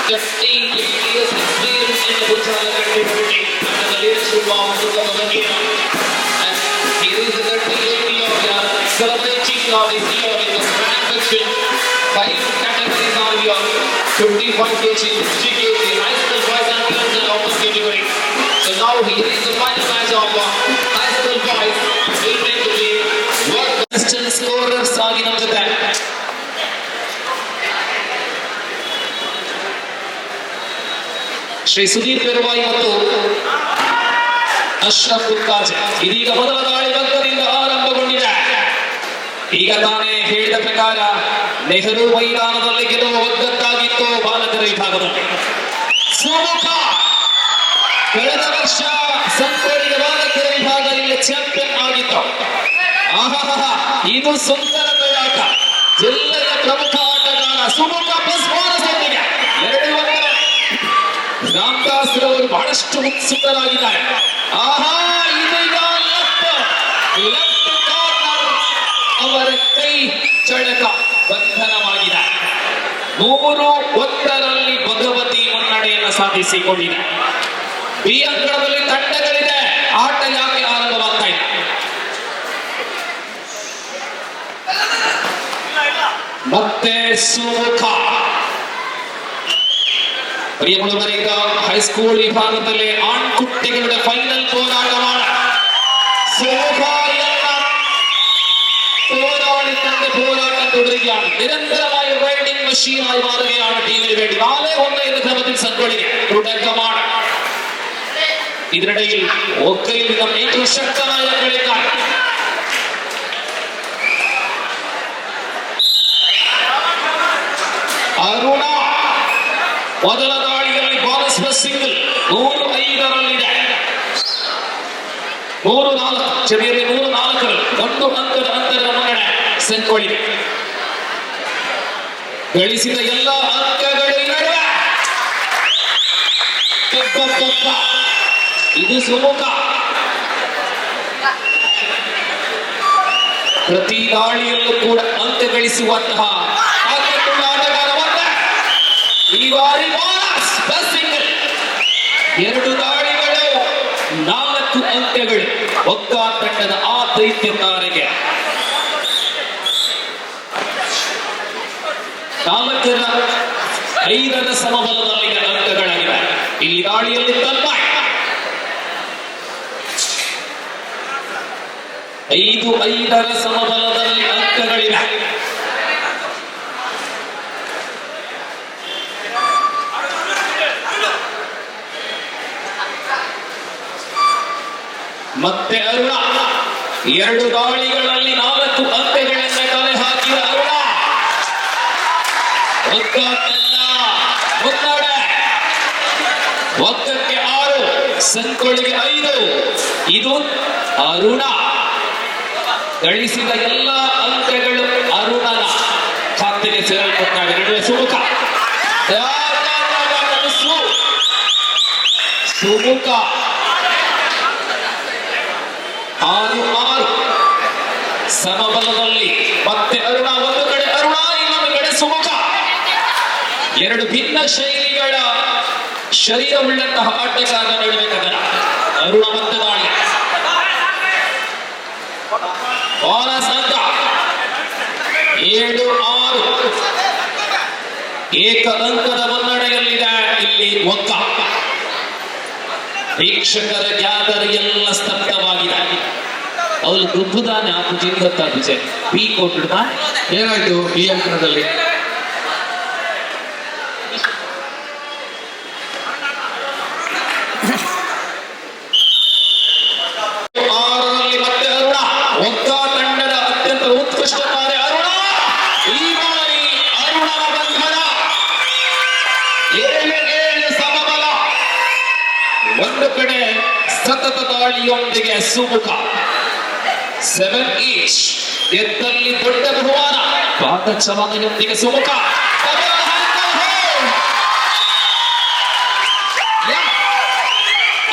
15 years experience in the Punjalkatte community under the leadership of Bhagavathi and he is the 38 year celebrating of this year in the grand section. 5 categories are here: 55 kg, 60 kg, high school boys and girls and open category. So now here is the final match of high school boys. Will make the lead. What distance scorers ಆಗಿ ನಮ್ಮ ಜೊತೆ ಶ್ರೀ ಸುಧೀರ್ ಪೆರುವಾಯಿ ಮತ್ತು ಅಶ್ರಫ್ ಕುಕ್ಕಾಜೆ. ಇದೀಗ ಮೊದಲ ದಾಳಿ ವರ್ಗದಿಂದ ಆರಂಭಗೊಂಡಿದೆ. ಈಗ ತಾನೇ ಹೇಳಿದ ಪ್ರಕಾರ ನೆಹರು ಮೈದಾನದಲ್ಲಿ ಗೆಲ್ಲುವ ಒಗ್ಗಟ್ಟಾಗಿತ್ತು ಬಾಲಕರ ವಿಭಾಗದಲ್ಲಿ. ಸುಮುಖ ಕಳೆದ ವರ್ಷ ಸಂಕೋಲಿಗೆ ಬಾಲಕರ ವಿಭಾಗ ಇಲ್ಲಿ ಚಾಂಪಿಯನ್ ಆಗಿತ್ತು. ಇದು ಸುಂದರ ಹೋರಾಟ. ಜಿಲ್ಲೆಯ ಪ್ರಮುಖ ಆಟಗಾರ ಸುಮುಖ ಪ್ಲಸ್ ಬೋನಸ್ನೊಂದಿಗೆ 2 ವರ್ಷ ರಾಮದಾಸ್ ರವರು ಬಹಳಷ್ಟು ಉತ್ಸುಕರಾಗಿದ್ದಾರೆ. ಇದೀಗ ಲೆಫ್ಟ್ ಕಾರ್ನರ್ ಅವರ ಕೈ ಚಳಕ ಬಂಧನವಾಗಿದೆ. 3-1 ಭಗವತಿ ಮುನ್ನಡೆಯನ್ನು ಸಾಧಿಸಿಕೊಂಡಿದೆ. ಬಿ ಅಂಕಣದಲ್ಲಿ ತಂಡಗಳಿದೆ. ಆಟ ಯಾಕೆ ಆರಂಭವಾಗ್ತಾ ಇದೆ? ಮತ್ತೆ ಸುಮುಖ ಪ್ರಿಯಮುಳವರೀಗ ಹೈಸ್ಕೂಲ್ ವಿಭಾಗದಲ್ಲಿ ಆಣ್ಕುಟ್ಟಿകളുടെ ഫൈനൽ പോരാട്ടമാണ്. പോരാട്ടം തുടരുകയാണ്. നിരന്തരമായി റൈഡിംഗ് മെഷീനായി മാറുകയാണ് ടീമിന് വേണ്ടി. 4-1 എന്ന ക്രമത്തിൽ സംഘടിക തുടക്കമാണ്. ഇതിനിടയിൽ ഒക്കയിൽ നിന്നും ഏറ്റവും ശക്തമായ കളിക്കാരൻ ಅರುಣ ಮೊದಲ ದಾಳಿಯಲ್ಲಿ ಬೋನಸ್ ಪ್ಲಸ್ ಸಿಂಗಲ್ 3-5 3-4 1 ಅಂಕದ ಅಂತರದ ಮುನ್ನಡೆ ಸಂಕೋಳಿಗೆ. ಗಳಿಸಿದ ಎಲ್ಲ ಅಂಕಗಳು ನಡುವೆ ಇದು ಸುಮುಖ. ಪ್ರತಿ ದಾಳಿಯಲ್ಲೂ ಕೂಡ ಅಂಕ ಗಳಿಸುವಂತಹ ಈ ಬಾರಿ ಬೋನಸ್ ಪ್ಲಸ್ ಸಿಂಗಲ್ 2 ದಾಳಿಗಳು 4 ಅಂಕಗಳು. ಒಕ್ಕ ತಂಡದ ಆ ದೈತ್ಯ ತಾರೆಗೆ 4-5 ಸಮಬಲದಲ್ಲಿ ಅಂಕಗಳಾಗಿವೆ. ಈ ದಾಳಿಯಲ್ಲಿ ತನ್ಮಯ್ 5-5 ಸಮಬಲದಲ್ಲಿ ಅಂಕಗಳಿವೆ. ಮತ್ತೆ ಅರುಣ 2 ದಾಳಿಗಳಲ್ಲಿ 4 ಅಂಕಗಳನ್ನು ಕಲೆ ಹಾಕಿದ ಅರುಣ ಮುನ್ನಡೆ. ಒಕ್ಕಕ್ಕೆ 6 ಸಂಕೋಳಿಗೆ 5. ಇದು ಅರುಣ ಗಳಿಸಿದ ಎಲ್ಲ ಅಂಕಗಳು ಅರುಣನ ಖಾತೆಗೆ ಸೇರಲ್ಪಟ್ಟಾಗ ನಡುವೆ ಸುಮುಖ ಸುಮುಖ 6-6 ಸಮಬಲದಲ್ಲಿ. ಮತ್ತೆ ಅರುಣ ಒಂದು ಕಡೆ ಅರುಣ, ಇನ್ನೊಂದು ಕಡೆ ಸುಮುಖ. 2 ಭಿನ್ನ ಶೈಲಿಗಳ ಶರೀರವುಳ್ಳಂತಹ ಆಟಗಾರರ ನಡುವೆ ಕದನ. ಅರುಣ ಮತ್ತೆ ದಾಳಿ. ಬೋನಸ್ ಅಂಕ 7-6 ಏಕ ಅಂಕದ ಮುನ್ನಡೆಯಲ್ಲಿದೆ ಇಲ್ಲಿ ಒಕ್ಕ. ವೀಕ್ಷಕರ ಗ್ಯಾದರಿ ಎಲ್ಲ ಸ್ತಬ್ಧವಾಗಿದೆ. ಅವಳು ದುಬ್ಬುದಾನೆ ಆ ಪೂಜೆ ಪೂಜೆ ಬಿ ಕೊಟ್ಟಿಡ್ದ ಏನಾಯ್ತು ಈ ಅಂಕಣದಲ್ಲಿ? ಮತ್ತೆ ಅರುಣ ಒಕ್ಕ ತಂಡದ ಅತ್ಯಂತ ಉತ್ಕೃಷ್ಟ ತಾರೆ ಅರುಣ. ಈ ಬಾರಿ ಅರುಣನ ಬಂಧನ 7 ಸಮಬಲ. ಒಂದು ಕಡೆ ಸತತ ದಾಳಿಯೊಂದಿಗೆ ಸುಮುಖ 7 ಈಚ್ ಎತ್ತಲ್ಲಿ ದೊಡ್ಡ ಬಹುಮಾನ. ಪಾದಚಲನೆಯೊಂದಿಗೆ ಸುಮುಖ.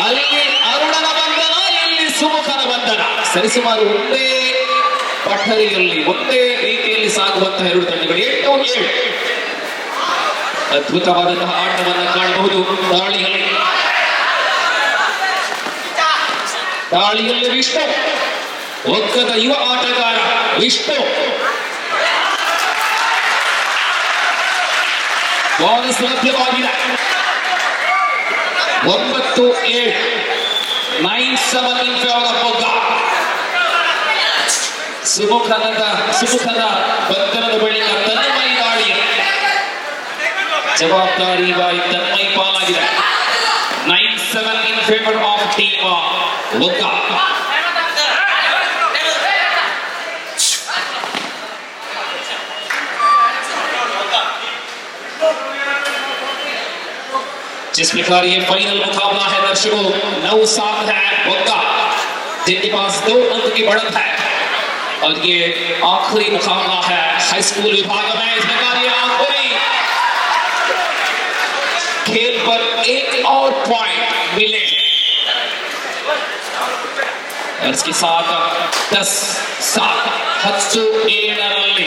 ಅಲ್ಲಿ ಅರುಣನ ಬಂಧನ, ಇಲ್ಲಿ ಸುಮುಖನ ಬಂಧನ. ಸರಿಸುಮಾರು ಒಂದೇ ಪಠರಿಯಲ್ಲಿ ಒಂದೇ ರೀತಿಯಲ್ಲಿ ಸಾಗುವಂತಹ 2 ತಂಡಗಳು. 8-7 ಅದ್ಭುತವಾದಂತಹ ಆಟವನ್ನು ಕಾಣಬಹುದು. ದಾಳಿಯಲ್ಲಿ ವಿಷ್ಣು, ಒಗ್ಗದ ಯುವ ಆಟಗಾರ ವಿಷ್ಣು. ಬೋನಸ್ ಲಭ್ಯವಾಗಿದೆ. 9-7, 9-7 in favor of Vogga. ಸುಮುಖದ ಬಂಧನದ ಬಳಿಕ ತನ್ಮೈ ದಾಳಿಯ ಜವಾಬ್ದಾರಿ ತನ್ಮೈ ಪಾಲಾಗಿದೆ. 9-7 in favor of team Vogga. जिस प्रकार ये फाइनल मुकाबला है दर्शकों, 9-7 है Vogga जिनके पास 2 अंक की बढ़त है और ये आखिरी मुकाबला है हाई स्कूल विभाग में. इस प्रकार ये आखिरी खेल पर एक और पॉइंट मिले और इसके साथ 10-7 10-7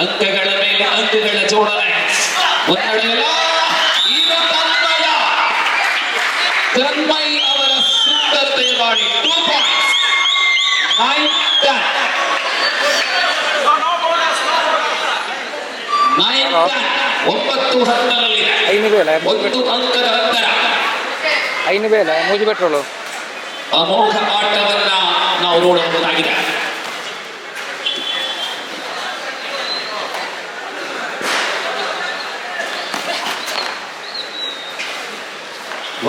अंकಗಳ ಮೇಲೆ ಅಂಕಗಳ ಜೋಡಣೆ ಮುನ್ನಡೆಯಲ್ಲ. ತನ್ಮಯ್ ಅವರ ಸುಂದರತೆಯ ದಾಳಿ 2 points. 9-10 9-10 ಒಂದು ಅಂಕದ ಅಂತರ. ಅಮೋಘ ಆಟವನ್ನ ನಾವು ನೋಡಬಹುದಾಗಿದೆ.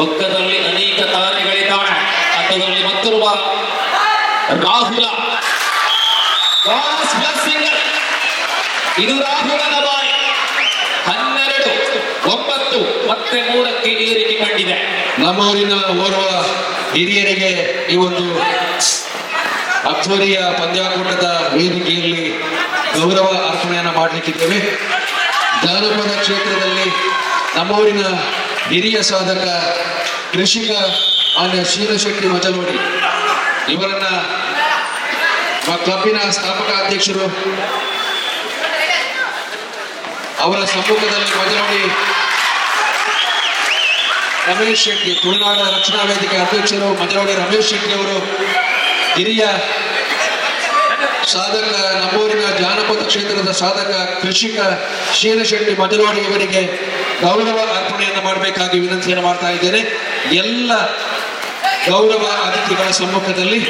ಒಗ್ಗದಲ್ಲಿ ಅನೇಕ ತಾರೆಗಳಿದ್ದಾಳೆ. ಅಂಥದ್ರಲ್ಲಿ ಮತ್ತೊಬ್ಬ ರಾಹುಲ. ಇದು ರಾಹುಲನ ಬಾರಿ. 12-9 ಮತ್ತೆ 3ಕ್ಕೆ ಏರಿಕೆ ಕಂಡಿದೆ. ನಮ್ಮೂರಿನ ಓರ್ವ ಹಿರಿಯರಿಗೆ ಈ ಒಂದು ಅಚ್ಚರಿಯ ಪಂದ್ಯಾಕೂಟದ ವೇದಿಕೆಯಲ್ಲಿ ಗೌರವ ಅರ್ಪಣೆಯನ್ನು ಮಾಡಲಿಕ್ಕಿದ್ದೇವೆ. ಜಾನಪದ ಕ್ಷೇತ್ರದಲ್ಲಿ ನಮ್ಮೂರಿನ ಹಿರಿಯ ಸಾಧಕ ಕೃಷಿಕ ಮಾನ್ಯ ಶೀಲಶೆಟ್ಟಿ ಮಜಲೋಡಿ ಇವರನ್ನ ಕ್ಲಬ್ಬಿನ ಸ್ಥಾಪಕ ಅಧ್ಯಕ್ಷರು ಅವರ ಸಮ್ಮುಖದಲ್ಲಿ ಮಜಲೋಡಿ ರಮೇಶ್ ಶೆಟ್ಟಿ, ತುಳುನಾಡ ರಕ್ಷಣಾ ವೇದಿಕೆ ಅಧ್ಯಕ್ಷರು ಮಜಲೋಡಿ ರಮೇಶ್ ಶೆಟ್ಟಿ ಅವರು, ಹಿರಿಯ ಸಾಧಕ ನಮ್ಮೂರಿನ ಜಾನಪದ ಕ್ಷೇತ್ರದ ಸಾಧಕ ಕೃಷಿಕ ಶೀಲಶೆಟ್ಟಿ ಮಜಲೋಡಿ ಇವರಿಗೆ ಗೌರವ ಅರ್ಪಣೆಯನ್ನು ಮಾಡಬೇಕಾಗಿ ವಿನಂತಿಯನ್ನು ಮಾಡ್ತಾ ಇದ್ದೇನೆ. ಎಲ್ಲ ಗೌರವ ಅತಿಥಿಗಳ ಸಮ್ಮುಖದಲ್ಲಿ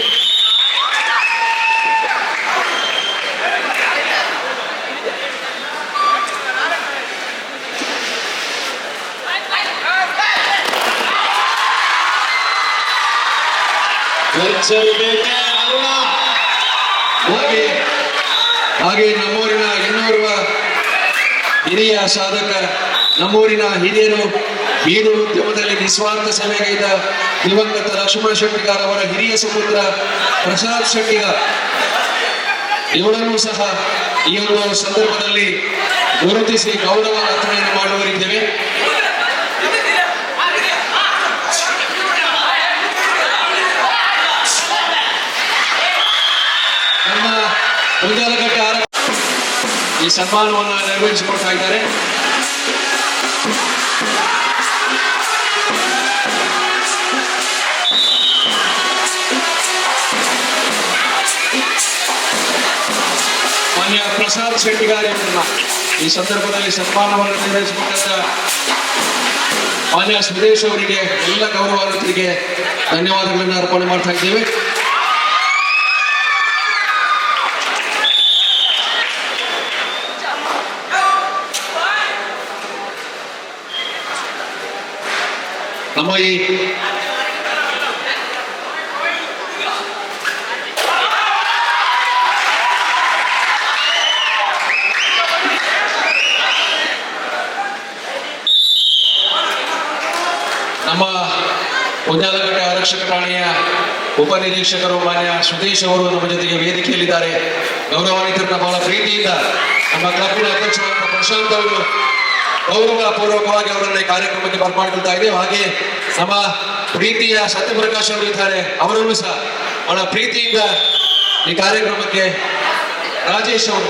ಹಾಗೆ ನಮ್ಮೂರಿನ ಇನ್ನೋರ್ವ ಹಿರಿಯ ಸಾಧಕ, ನಮ್ಮೂರಿನ ಹಿರಿಯರು ಬೀಡು ಉದ್ಯಮದಲ್ಲಿ ನಿಸ್ವಾರ್ಥ ಸೇವೆಗೈದ ದಿವಂಗತ ಲಕ್ಷ್ಮಣ ಶೆಟ್ಟಿಗಾರ್ ಅವರ ಹಿರಿಯ ಸುಪುತ್ರ ಪ್ರಸಾದ್ ಶೆಟ್ಟಿಗಾರ್ ಇವರನ್ನು ಸಹ ಈ ಒಂದು ಸಂದರ್ಭದಲ್ಲಿ ಗುರುತಿಸಿ ಗೌರವ ಅರ್ಪಣೆಯನ್ನು ಮಾಡುವರಿದ್ದೇವೆ. ನಮ್ಮ ಪುಂಜಾಲಕಟ್ಟೆ ಈ ಸನ್ಮಾನವನ್ನು ನೆರವೇರಿಸಿಕೊಡ್ತಾ ಇದ್ದಾರೆ. ಮಾನ್ಯ ಪ್ರಸಾದ್ ಶೆಟ್ಟಿಗಾರರನ್ನ ಈ ಸಂದರ್ಭದಲ್ಲಿ ಸನ್ಮಾನವನ್ನು ನೆರವೇರಿಸಿಕೊಟ್ಟಂತ ಮಾನ್ಯ ಸ್ವದೇಶ್ ಅವರಿಗೆ, ಎಲ್ಲ ಗೌರವಾನ್ವಿತರಿಗೆ ಧನ್ಯವಾದಗಳನ್ನು ಅರ್ಪಣೆ ಮಾಡ್ತಾ ಇದ್ದೇವೆ. ನಮ್ಮ ಈ ನಮ್ಮ ಪುಂಜಾಲಕಟ್ಟೆ ಆರಕ್ಷಕ ಠಾಣೆಯ ಉಪನಿರೀಕ್ಷಕರು ಮಾನ್ಯ ಸುದೇಶ್ ಅವರು ನಮ್ಮ ಜೊತೆಗೆ ವೇದಿಕೆಯಲ್ಲಿದ್ದಾರೆ. ಗೌರವಾನ್ವಿತರನ್ನ ಬಹಳ ಪ್ರೀತಿಯಿಂದ ನಮ್ಮ ಕ್ಲಬ್ಬಿನ ಅಧ್ಯಕ್ಷರಾದ ಪ್ರಶಾಂತ್ ಅವರು ಗೌರವ ಪೂರ್ವಕವಾಗಿ ಅವರನ್ನ ಈ ಕಾರ್ಯಕ್ರಮಕ್ಕೆ ಬರ್ಮಾಡ್ಕೊಳ್ತಾ ಇದ್ದೇವೆ. ಹಾಗೆ ನಮ್ಮ ಪ್ರೀತಿಯ ಸತ್ಯಪ್ರಕಾಶ್ ಅವರು ಇದ್ದಾರೆ, ಅವರನ್ನು ಸಹ ಬಹಳ ಪ್ರೀತಿಯಿಂದ ಈ ಕಾರ್ಯಕ್ರಮಕ್ಕೆ ರಾಜೇಶ್ ಅವರು,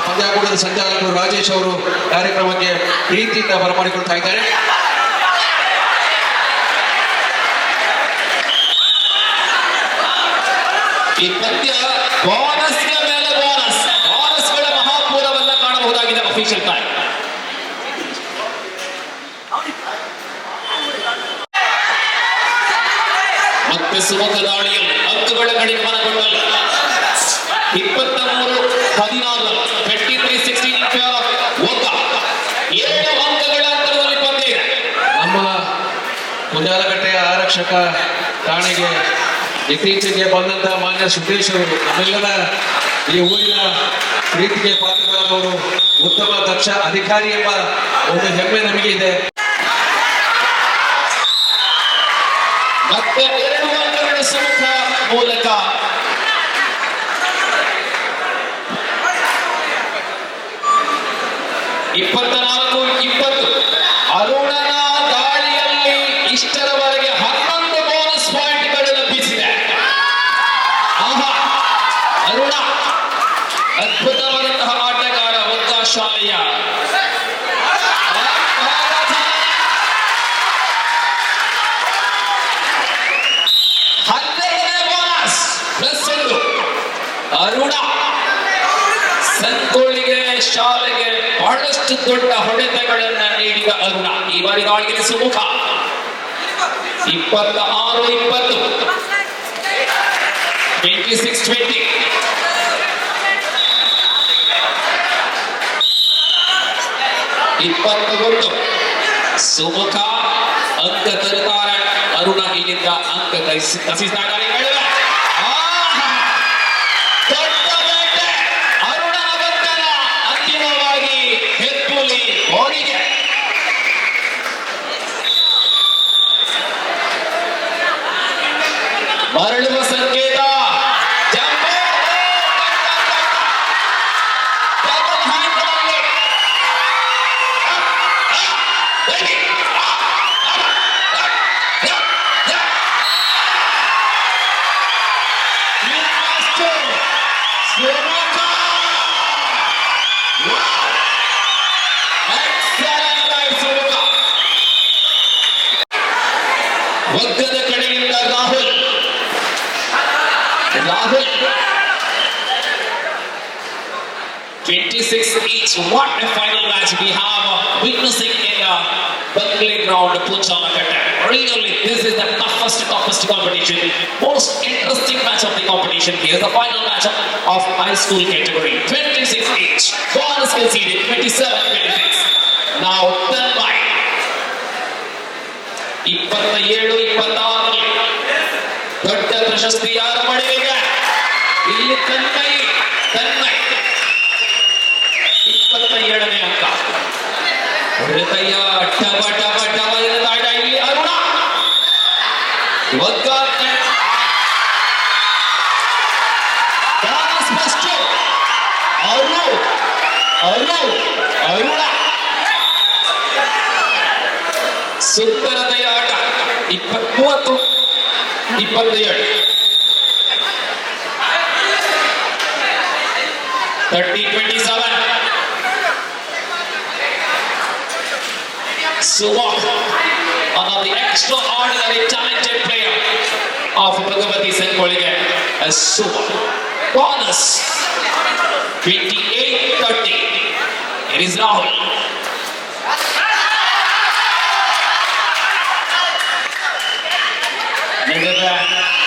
ಪಂದ್ಯಾಕೂಟದ ಸಂಚಾಲಕರು ರಾಜೇಶ್ ಅವರು ಕಾರ್ಯಕ್ರಮಕ್ಕೆ ಪ್ರೀತಿಯಿಂದ ಬರಮಾಡಿಕೊಳ್ತಾ ಇದ್ದಾರೆ. ಈ ಪಂದ್ಯ ಬೋನಸ್ಗೆ ಮೇಲೆ ಬೋನಸ್ಗಳ ಮಹಾಪೂರವನ್ನ ಕಾಣಬಹುದಾಗಿದೆ. ಅಫಿಷಿಯಲ್ ಟೈಮ್ ಮತ್ತೆ ಸುಮುಖ ದಾಳಿಯಲ್ಲಿ ಅಂಕಗಳ ಕಡೆಗೆ ಮನಗೊಂಡಲ್ಲ. 23-14 23-16 ಒಗ್ಗ 7 ಅಂಕಗಳ ಅಂತರದಲ್ಲಿ ಪಂದ್ಯ ಇದೆ. ನಮ್ಮ ಮುಂಜಾಲಕಟ್ಟೆಯ ಆರಕ್ಷಕ ಠಾಣೆಗೆ ಇತ್ತೀಚೆಗೆ ಬಂದಂತಹ ಮಾನ್ಯ ಸುರೇಶ್ ಅವರು, ನಮ್ಮೆಲ್ಲರ ಈ ಊರಿನ ಪ್ರೀತಿಗೆ ಪಾತ್ರರಾದವರು, ಉತ್ತಮ ದಕ್ಷ ಅಧಿಕಾರಿ ಎಂಬ ಒಂದು ಹೆಮ್ಮೆ ನಮಗೆ ಇದೆ. ಮತ್ತೆ 2 ಅಂಕಗಳ ಸುಮುಖ ಮೂಲಕ ಅರುಣನ ದಾಳಿಯಲ್ಲಿ ಇಷ್ಟರವರೆಗೆ 11 ಬೋನಸ್ ಪಾಯಿಂಟ್ಗಳು ಲಭಿಸಿದೆ. ಆಹಾ, ಅರುಣ ಅದ್ಭುತವಾದಂತಹ ಆಟಗಾರ. ಒಗ್ಗ ಶಾಲೆಯ 12ನೇ ಬೋನಸ್ +1. ಅರುಣ ಸಂಕೋಳಿಗೆ ಶಾಲೆಗೆ ಬಹಳಷ್ಟು ದೊಡ್ಡ ಹೊಡೆತಗಳನ್ನ ನೀಡಿದ ಅರುಣ ಈ ಬಾರಿ ದಾಳಿಗೆ ಸುಮುಖ. 26-20 26-20 21 ಸುಮುಖ ಅಂಕ ತರುತ್ತಾರೆ. ಅರುಣ ಇಲ್ಲಿಂದ ಅಂಕ ಕಸಿಸ್ತಾ ಇದ್ದಾರೆ. ಅಂತಿಮವಾಗಿ ಹೆತ್ತುಲಿ ಹೋರಿಗೆ ಮರಳುವ ಸಂಕೇತ. ಒಗ್ಗದ ಕಡೆಯಿಂದ Rahul 26 each. What a final match we have witnessing in the Bangalore ground, Punjalkatte. Really, this is the toughest competition, most interesting match of the competition. Here's the final match of high school category. 26 each. Bonus conceded 27-26. Now 10 by 27-26 ದೊಡ್ಡ ಪ್ರಶಸ್ತಿ ಯಾರ ಪಡೆದಿದೆ? ಇಲ್ಲಿ ತನ್ಮಯ್ 27ನೇ ಅಂಕ. ಹೃದಯ ಟಬ ಟಬ ಟಬ ಎನ್ನುತ್ತಾಡ ಇಲ್ಲಿ ಅರುಣ. ಅರುಣ ಸುಂದರತೆಯ ಆಟ. 30-27 30-27 Subak, another the extraordinary talented player of Bhagavathi Sankolige as Subak. Bonus 28-30. It is Rahul.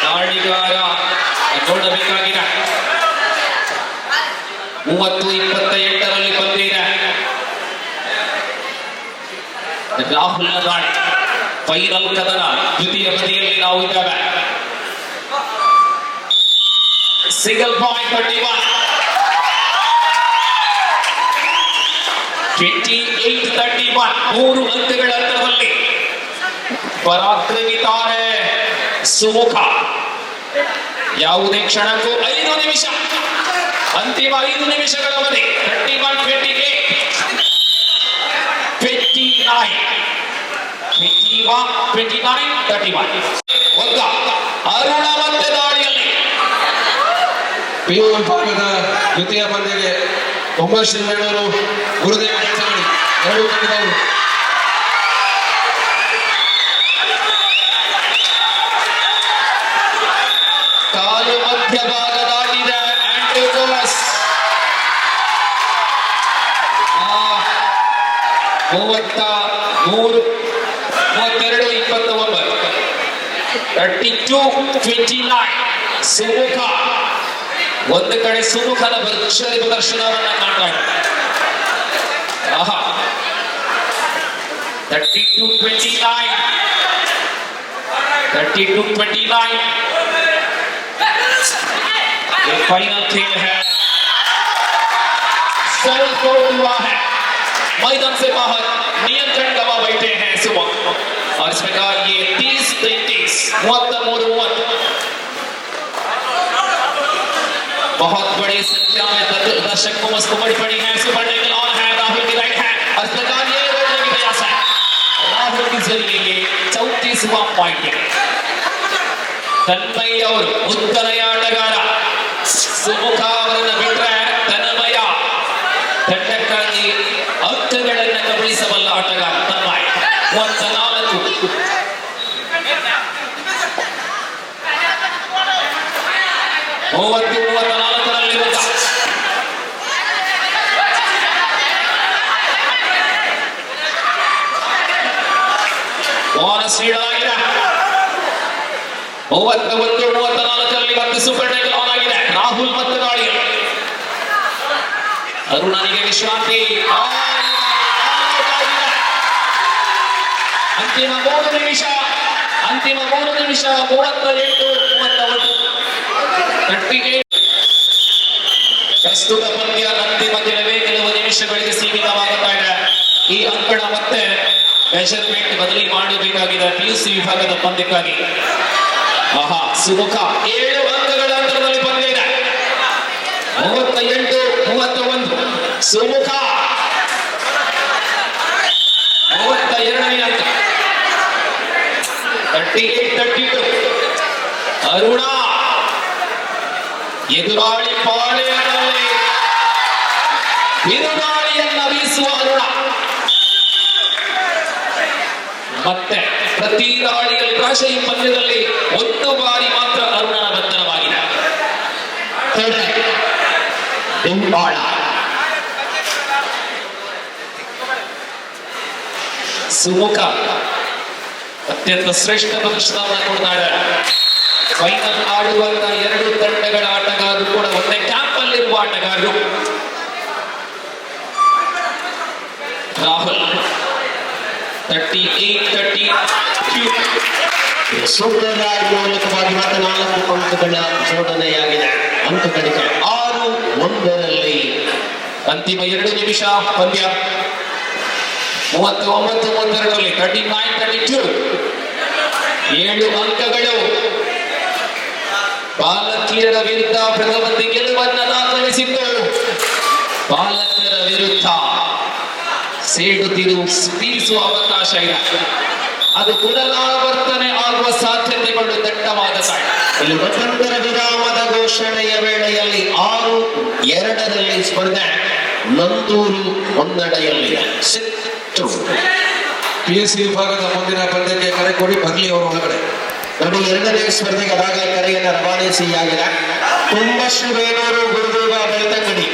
ದಾಳಿಗಾರ ನೋಡಬೇಕಾಗಿದೆ. 30-28 ಬಂದಿದೆ ರಾಹುಲ್ನ ದಾಳಿ. ಫೈನಲ್ ಕದನ ದ್ವಿತೀಯ ಬದಿಯಲ್ಲಿ ನಾವು ಇದ್ದೇವೆ. ಸಿಂಗಲ್ ಪಾಯಿಂಟ್ 28-31 3 ಅಂಕಗಳ ಅಂತರದಲ್ಲಿ ಪರಾಕ್ರಮಿತಾರೆ ಸುಮುಖ. ಯಾವುದೇ ಕ್ಷಣಕ್ಕೂ 5 ನಿಮಿಷ, ಅಂತಿಮ 5 ನಿಮಿಷಗಳ ಅವಧಿ. 31-28 29-31 ಒಗ್ಗ ಅರುಣ ಮತ್ತೆ ದಾಳಿಯಲ್ಲಿ ಪಿಯು ವಿಭಾಗದ ದ್ವಿತೀಯ ಪಂದ್ಯಕ್ಕೆ ಉಮೇಶ್ ಶ್ರೀವೇಣೂರು ಗುರುದೇವ ಸಂಚರಿ ಎರಡೂ ತಂಡದವರು. ಕಾಲು ಮಧ್ಯಭಾಗ ದಾಟಿದ ಆಂಟೋಕೋಲಸ್ 32-29 ಸುಮುಖ ಒಂದು ಕಡೆ ಸುಮುಖನ ಭರ್ಜರಿ ಪ್ರದರ್ಶನವನ್ನ ಕಾಣ್ತಾ ಇದೆ. 32-29 ये फाइनल खेल है. 100 स्कोर हुआ है. मैदान से बाहर नियंत्रण गवा बैठे हैं सुबह और इस प्रकार ये 30-33 बहुत बड़ी संख्या में दर्शक को मस्त उमड़ पड़ी है. सुपर टेकल ऑन है. राहुल की राइट है और इस प्रकार ये रोकने की प्रयास है. राहुल के जरिए ये 34वां पॉइंट है. तन्मय और ಉತ್ತನೆಯ ಆಟಗಾರ ಸುಮುಖ ಅವರನ್ನ ಬಿಟ್ಟರೆ ತನ್ಮಯ ತಂಡಕ್ಕಾಗಿ ಅಂಕಗಳನ್ನು ಕಬಳಿಸಬಲ್ಲ ಆಟಗಾರ ತನ್ಮಯ. 34 34ರಲ್ಲಿ ಬೋನಸ್ ನೀಡಲಾಗಿದೆ. 31-34ರಲ್ಲಿ ಮತ್ತೆ ಸೂಪರ್ ಟೇಕಲ್ ಆನ್ ಆಗಿದೆ. ರಾಹುಲ್ ಮತ್ತು ಗಾಳಿ ಅರುಣನಿಗೆ ವಿಶ್ರಾಂತಿ. ಅಂತಿಮ 3 ನಿಮಿಷ 38-38 ಪ್ರಸ್ತುತ ಪಂದ್ಯ ಅಂತಿಮ ಕೆಲವು ನಿಮಿಷಗಳಿಗೆ ಸೀಮಿತವಾಗುತ್ತಾ ಇದೆ. ಈ ಅಂಕಣ ಮತ್ತೆ ಮೆಜರ್ಮೆಂಟ್ ಬದಲಿ ಮಾಡಬೇಕಾಗಿದೆ ಪಿಯುಸಿ ವಿಭಾಗದ ಪಂದ್ಯಕ್ಕಾಗಿ. ಸುಮುಖ 7 ಅಂಕಗಳ ಅಂತರದಲ್ಲಿ ಪಂದ್ಯ ಇದೆ. 38-31 ಸುಮುಖ 32ನೇ ಅಂಕ. 38-32 ಅರುಣ ಎದುರಾಳಿ ಪಾಳೆಯದಲ್ಲಿ ಬಿರುಗಾಳಿಯನ್ನ ಬೀಸುವ ಅರುಣ ಮತ್ತೆ ಪ್ರತಿ ದಾಳಿಯಲ್ಲಿ ಪ್ರಾಯಶಃ ಈ ಪಂದ್ಯದಲ್ಲಿ ಒಂದು ಬಾರಿ ಮಾತ್ರ ಅರುಣನ ಬಂಧನವಾಗಿದೆ. ಸುಮುಖ ಅತ್ಯಂತ ಶ್ರೇಷ್ಠ ಪ್ರದರ್ಶನವನ್ನು ಕೊಡ್ತಾರೆ. ಫೈನಲ್ ಆಡುವಂತ 2 ತಂಡಗಳ ಆಟಗಾರರು ಕೂಡ ಒಂದೇ ಕ್ಯಾಂಪ್ ಅಲ್ಲಿರುವ ಆಟಗಾರರು. ರಾಹುಲ್ 38-32 ಸೂಪರ್ ಮೂಲಕವಾಗಿ ಮತ್ತೆ 4 ಅಂಕಗಳ ಜೋಡಣೆಯಾಗಿದೆ. ಅಂಕ ಗಳಿಕೆ 6-1ರಲ್ಲಿ ಅಂತಿಮ 2 ನಿಮಿಷ ಪಂದ್ಯ. 39-32 39-32 7 ಅಂಕಗಳು. ಬಾಲಕಿಯರ ವಿರುದ್ಧ ಭಗವತಿ ಗೆಲುವನ್ನ ದಾಖಲಿಸಿದ್ದು. ಬಾಲಕರ ವಿರುದ್ಧ ಸೇಡು ತೀರಿಸುವ ಅವಕಾಶ ಇದೆ. ಅದು ಪುನರಾವರ್ತನೆ ಆಗುವ ಸಾಧ್ಯತೆಗಳು ದಟ್ಟವಾದ ಕಾರಣ ಇಲ್ಲಿ ಮಧ್ಯಂತರ ವಿರಾಮದ ಘೋಷಣೆಯ ವೇಳೆಯಲ್ಲಿ 6-2ರಲ್ಲಿ ಸ್ಪರ್ಧೆ ನಂದೂರು ಮುನ್ನಡೆಯಲ್ಲಿದೆ. ಪಿಎಸ್ಸಿ ವಿಭಾಗದ ಮುಂದಿನ ಪಂದ್ಯಕ್ಕೆ ಕರೆ ಕೊಡಿ ಬರಲಿ ಅವರು ಒಳಗಡೆ. ನೋಡಿ 2ನೇ ಸ್ಪರ್ಧೆಗೆ ಅದಾಗಲೇ ಕರೆಯನ್ನು ರವಾನಿಸಿಯಾಗಿದೆ. ಶ್ರೀವೇಣೂರು ಗುರುದೇವ ಬೆಳ್ತಂಗಡಿ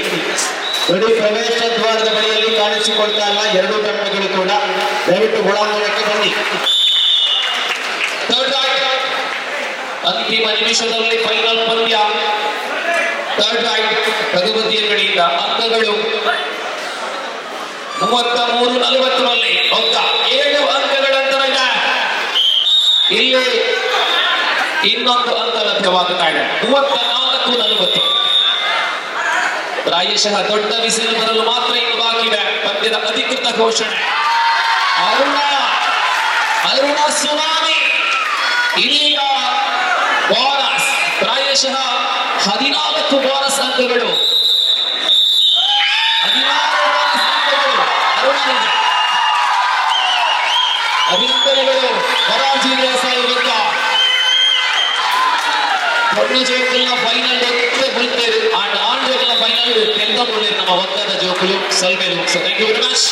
ನೋಡಿ ಪ್ರವೇಶ ದ್ವಾರದ ಬಳಿಯಲ್ಲಿ ಕಾಣಿಸಿಕೊಳ್ತಾ ಇಲ್ಲ 2 ತಂಡಗಳು ಕೂಡ. ದಯವಿಟ್ಟು ಒಳಾಂಗಣಕ್ಕೆ ಬನ್ನಿ. ಅಂತಿಮ ನಿಮಿಷದಲ್ಲಿ ಫೈನಲ್ ಪಂದ್ಯ. ಥರ್ಡ್ ರೈಟ್ ಭಗವತಿಯ ಕಡೆಯಿಂದ ಅಂಕಗಳು 33-40ರಲ್ಲಿ ಒಕ್ಕ 7 ಅಂಕಗಳ ಅಂತರ ಇದೆ. ಇಲ್ಲಿ ಇನ್ನೊಂದು ಅಂಕ ಲಭ್ಯವಾಗುತ್ತಾ ಇದೆ. 34-40 ಪ್ರಾಯಶಃ ದೊಡ್ಡ ಬಿಸಿಲು ಬರಲು ಮಾತ್ರ ಇನ್ನು ಬಾಕಿ ಇದೆ. ಪಂದ್ಯದ ಅಧಿಕೃತ ಘೋಷಣೆ. ಅರುಣ ಸುನಾಮಿ ಇದೀಗ ಬೋನಸ್ ಪ್ರಾಯಶಃ 14 ಬೋನಸ್ ಅಂಕಗಳು. 16 ಬೋನಸ್ ಅಂಕಗಳು ಅರುಣನಿಗೆ. ಅಭಿನಂದನೆಗಳು ಪರಾಜಿತ ವಿರುದ್ಧ. ಫೈನಲ್ ಬರುತ್ತೆ. ಸಲ್ಮೇಲು. So thank you very much.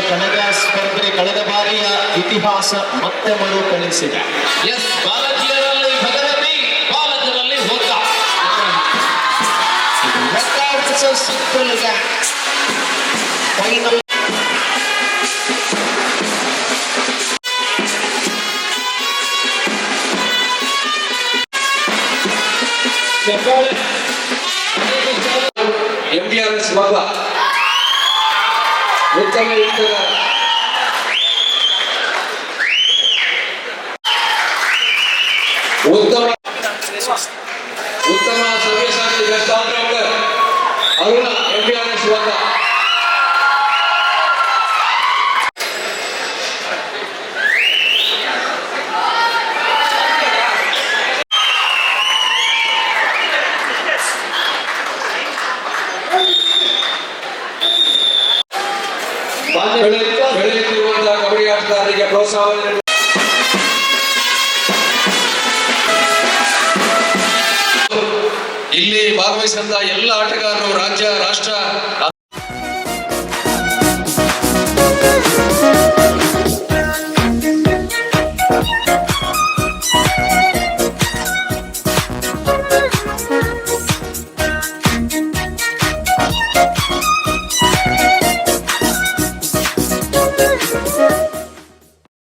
ಕಳೆದ ಸ್ಪರ್ಧೆ ಕಳೆದ ಬಾರಿಯ ಇತಿಹಾಸ ಮತ್ತೆ ಮರುಕಳಿಸಿದೆ. ಎಸ್, ಬಾಲಕಿಯರಲ್ಲಿ ಭಗವತಿ, ಬಾಲಕರಲ್ಲಿ ಭೋಗ. ಫೈನಲ್ MDRS Vogga ಉತ್ತಮ ಯುದ್ಧಗಾರ. ಉತ್ತಮ ಸವ್ಯಸಾಚಿ best all-rounder Aruna MDRS Vogga. ಬೆಳೆಯುತ್ತಿರುವಂತಹ ಕಬಡ್ಡಿ ಆಟಗಾರರಿಗೆ ಪ್ರೋತ್ಸಾಹ. ಇಲ್ಲಿ ಭಾಗವಹಿಸಿದಂತಹ ಎಲ್ಲ ಆಟಗಾರರು ರಾಜ್ಯ ರಾಷ್ಟ್ರ